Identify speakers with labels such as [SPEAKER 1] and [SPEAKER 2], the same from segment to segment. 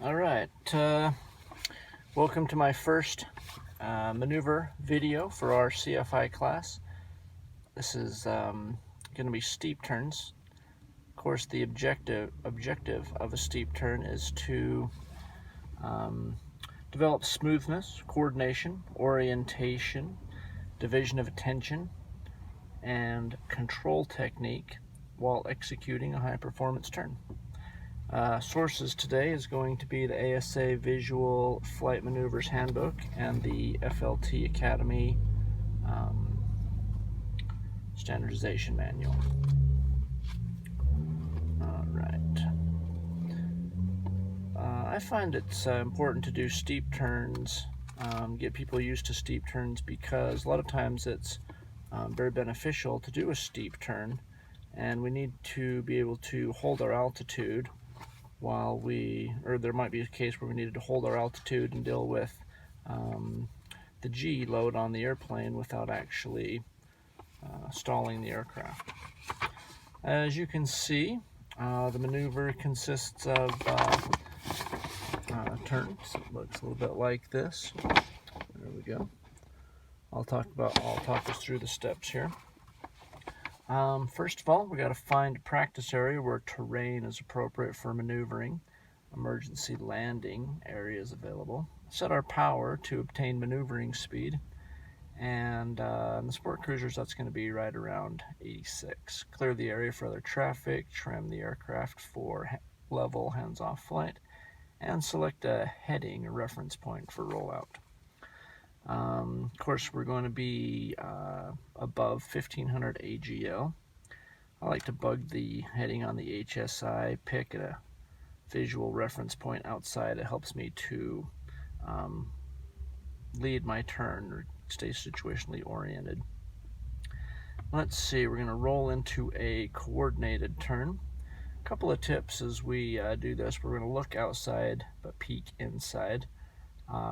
[SPEAKER 1] All right, welcome to my first maneuver video for our CFI class. This is going to be steep turns. Of course, the objective of a steep turn is to develop smoothness, coordination, orientation, division of attention, and control technique while executing a high-performance turn. Sources today is going to be the ASA Visual Flight Maneuvers Handbook and the FLT Academy Standardization Manual. All right. I find it's important to do steep turns, get people used to steep turns, because a lot of times it's very beneficial to do a steep turn, and we need to be able to hold our altitude while or there might be a case where we needed to hold our altitude and deal with the G load on the airplane without actually stalling the aircraft. As you can see, the maneuver consists of turns. It looks a little bit like this. There we go. I'll talk us through the steps here. First of all, we got to find a practice area where terrain is appropriate for maneuvering. Emergency landing area is available. Set our power to obtain maneuvering speed. And in the sport cruisers, that's going to be right around 86. Clear the area for other traffic, trim the aircraft for level hands-off flight, and select a heading or reference point for rollout. Of course, we're going to be above 1500 AGL. I like to bug the heading on the XI.A, pick a visual reference point outside. It helps me to lead my turn or stay situationally oriented. Let's see, we're going to roll into a coordinated turn. A couple of tips as we do this. We're going to look outside but peek inside.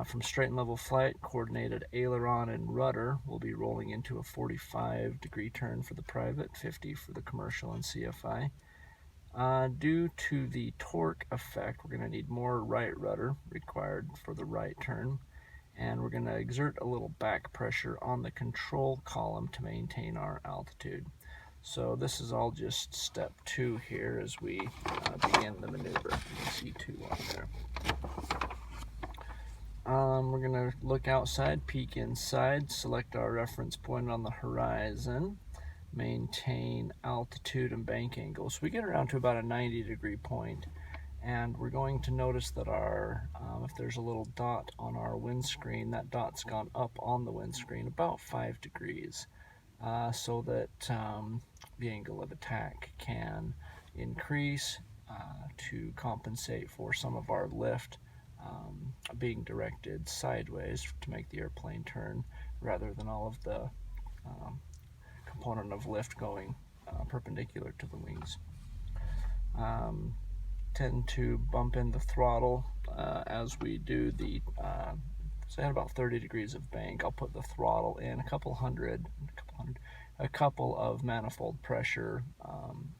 [SPEAKER 1] From straight and level flight, coordinated aileron and rudder, we'll be rolling into a 45-degree turn for the private, 50 for the commercial and CFI. Due to the torque effect, we're going to need more right rudder required for the right turn, and we're going to exert a little back pressure on the control column to maintain our altitude. So this is all just step 2 here as we begin the maneuver. You can see 2 on there. We're going to look outside, peek inside, select our reference point on the horizon, maintain altitude and bank angle. So we get around to about a 90-degree point, and we're going to notice that if there's a little dot on our windscreen, that dot's gone up on the windscreen about 5 degrees, so that the angle of attack can increase to compensate for some of our lift being directed sideways to make the airplane turn, rather than all of the component of lift going perpendicular to the wings. Tend to bump in the throttle as we do the say at about 30 degrees of bank. I'll put the throttle in a couple of manifold pressure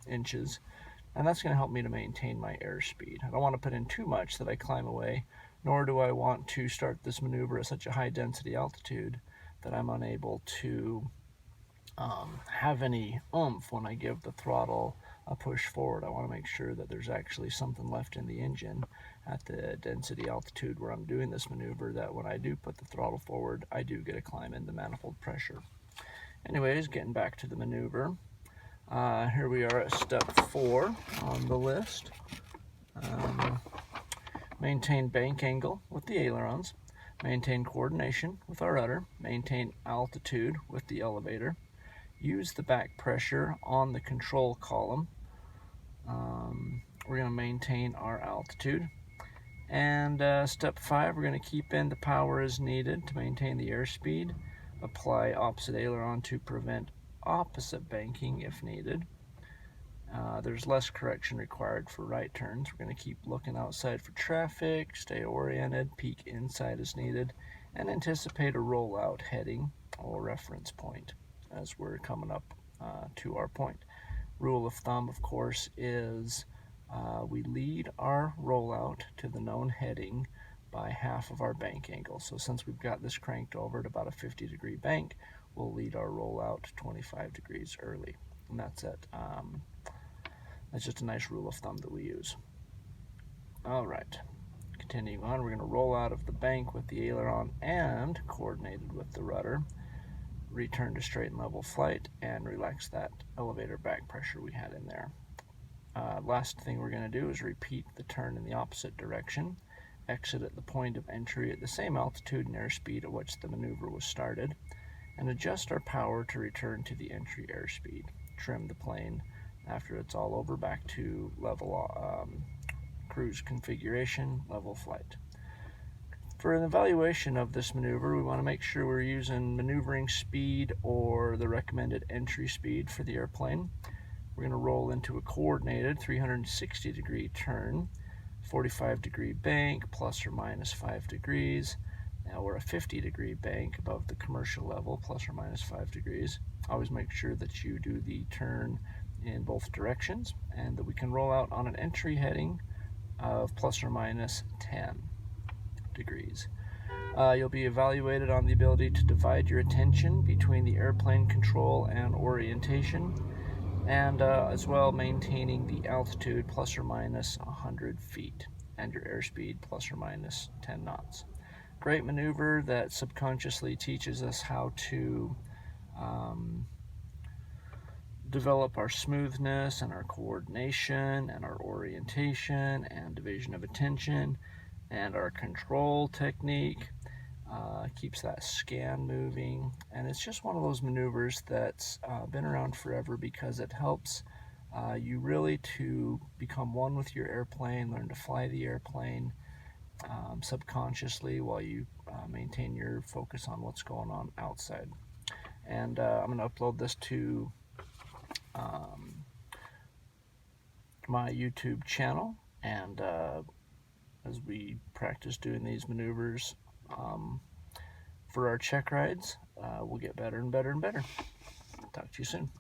[SPEAKER 1] inches, and that's going to help me to maintain my airspeed. I don't want to put in too much that I climb away, nor do I want to start this maneuver at such a high density altitude that I'm unable to have any oomph when I give the throttle a push forward. I want to make sure that there's actually something left in the engine at the density altitude where I'm doing this maneuver, that when I do put the throttle forward, I do get a climb in the manifold pressure. Anyways, getting back to the maneuver. Here we are at step 4 on the list. Maintain bank angle with the ailerons, maintain coordination with our rudder, maintain altitude with the elevator, use the back pressure on the control column. We're going to maintain our altitude. And step 5, we're going to keep in the power as needed to maintain the airspeed, apply opposite aileron to prevent opposite banking if needed. There's less correction required for right turns. We're going to keep looking outside for traffic, stay oriented, peek inside as needed, and anticipate a rollout heading or reference point as we're coming up to our point. Rule of thumb, of course, is we lead our rollout to the known heading by half of our bank angle. So since we've got this cranked over at about a 50-degree bank, we'll lead our rollout 25 degrees early. And that's it. That's just a nice rule of thumb that we use. All right, continuing on, we're going to roll out of the bank with the aileron and coordinated with the rudder, return to straight and level flight, and relax that elevator back pressure we had in there. Last thing we're going to do is repeat the turn in the opposite direction, exit at the point of entry at the same altitude and airspeed at which the maneuver was started, and adjust our power to return to the entry airspeed. Trim the plane after it's all over back to level cruise configuration, level flight. For an evaluation of this maneuver, we want to make sure we're using maneuvering speed or the recommended entry speed for the airplane. We're going to roll into a coordinated 360-degree turn, 45-degree bank, plus or minus 5 degrees. Now we're a 50-degree bank above the commercial level, plus or minus 5 degrees. Always make sure that you do the turn in both directions and that we can roll out on an entry heading of plus or minus 10 degrees. You'll be evaluated on the ability to divide your attention between the airplane control and orientation, and as well maintaining the altitude plus or minus 100 feet and your airspeed plus or minus 10 knots. Great maneuver that subconsciously teaches us how to develop our smoothness and our coordination and our orientation and division of attention and our control technique. Keeps that scan moving, and it's just one of those maneuvers that's been around forever because it helps you really to become one with your airplane, learn to fly the airplane subconsciously while you maintain your focus on what's going on outside. And I'm going to upload this to my YouTube channel, and as we practice doing these maneuvers for our check rides, we'll get better and better and better. Talk to you soon.